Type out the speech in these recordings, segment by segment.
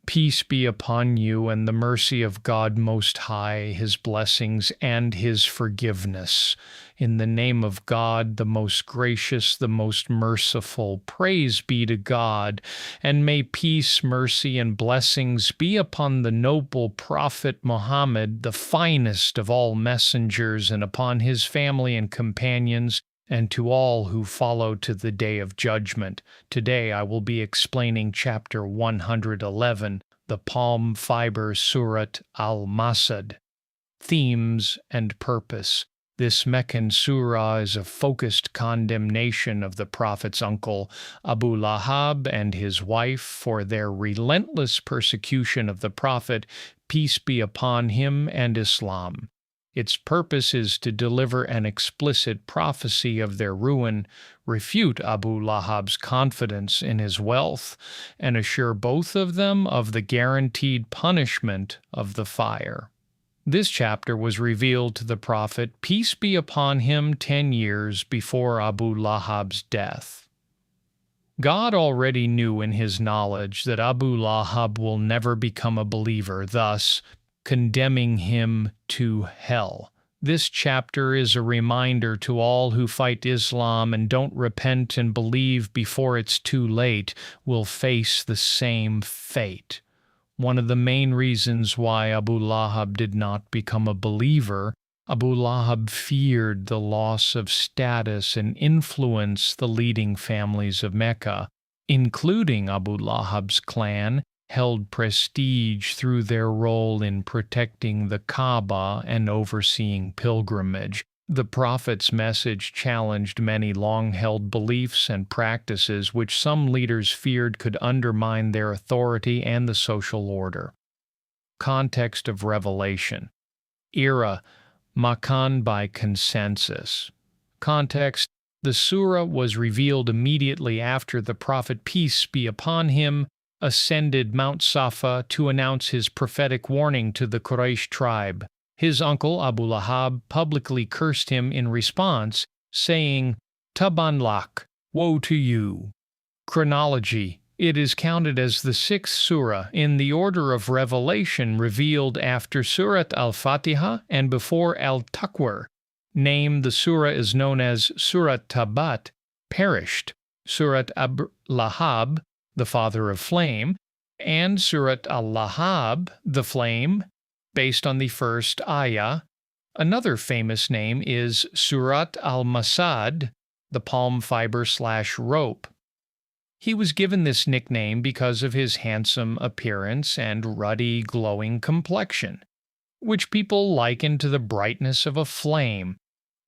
Peace be upon you and the mercy of God Most High, His blessings and His forgiveness. In the name of God, the most gracious, the most merciful, praise be to God, and may peace, mercy, and blessings be upon the noble Prophet Muhammad, the finest of all messengers, and upon his family and companions, and to all who follow to the day of judgment. Today I will be explaining chapter 111, the palm fiber Surat Al-Masad. Themes and purpose. This Meccan surah is a focused condemnation of the Prophet's uncle Abu Lahab and his wife for their relentless persecution of the Prophet, peace be upon him, and Islam. Its purpose is to deliver an explicit prophecy of their ruin, refute Abu Lahab's confidence in his wealth, and assure both of them of the guaranteed punishment of the fire. This chapter was revealed to the Prophet, peace be upon him, 10 years before Abu Lahab's death. God already knew in his knowledge that Abu Lahab will never become a believer, thus condemning him to hell. This chapter is a reminder to all who fight Islam and don't repent and believe before it's too late will face the same fate. One of the main reasons why Abu Lahab did not become a believer, Abu Lahab feared the loss of status and influence the leading families of Mecca, including Abu Lahab's clan, held prestige through their role in protecting the Kaaba and overseeing pilgrimage. The Prophet's message challenged many long-held beliefs and practices which some leaders feared could undermine their authority and the social order. Context of revelation. Era: Makan by consensus. Context: the surah was revealed immediately after the Prophet, peace be upon him, ascended Mount Safa to announce his prophetic warning to the Quraysh tribe. His uncle Abu Lahab publicly cursed him in response, saying, Taban lak, woe to you. Chronology. It is counted as the 6th surah in the order of revelation revealed after Surat al-Fatiha and before al-Taqwir. Name: the surah is known as Surat Tabat, perished, Surat Abu Lahab, the father of flame, and Surat al-Lahab, the flame, based on the first ayah. Another famous name is Surat al-Masad, the palm fiber/rope. He was given this nickname because of his handsome appearance and ruddy, glowing complexion, which people likened to the brightness of a flame.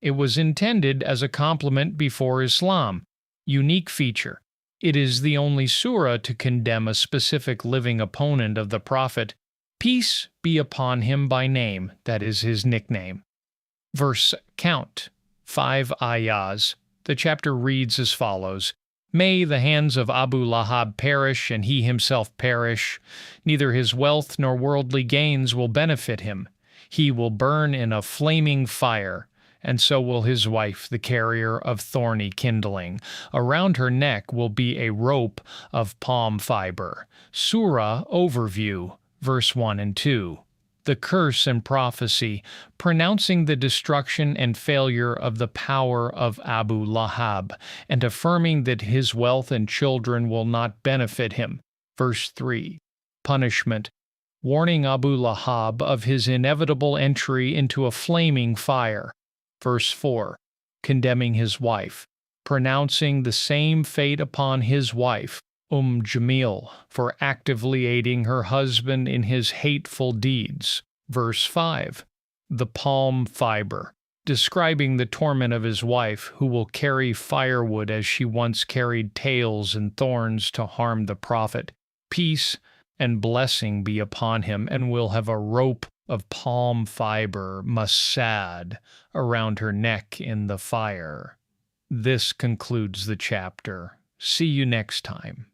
It was intended as a compliment before Islam. Unique feature: it is the only surah to condemn a specific living opponent of the Prophet, peace be upon him by name, that is his nickname. Verse count: 5 ayahs. The chapter reads as follows: May the hands of Abu Lahab perish, and he himself perish. Neither his wealth nor worldly gains will benefit him. He will burn in a flaming fire, and so will his wife, the carrier of thorny kindling. Around her neck will be a rope of palm fiber. Surah Overview, verse 1 and 2. The curse and prophecy, pronouncing the destruction and failure of the power of Abu Lahab, and affirming that his wealth and children will not benefit him. Verse 3. Punishment, warning Abu Lahab of his inevitable entry into a flaming fire. Verse 4. Condemning his wife, pronouncing the same fate upon his wife, Jamil, for actively aiding her husband in his hateful deeds. Verse 5. The palm fiber, describing the torment of his wife, who will carry firewood as she once carried tails and thorns to harm the Prophet. Peace and blessing be upon him, and will have a rope of palm fiber, Masad, around her neck in the fire. This concludes the chapter. See you next time.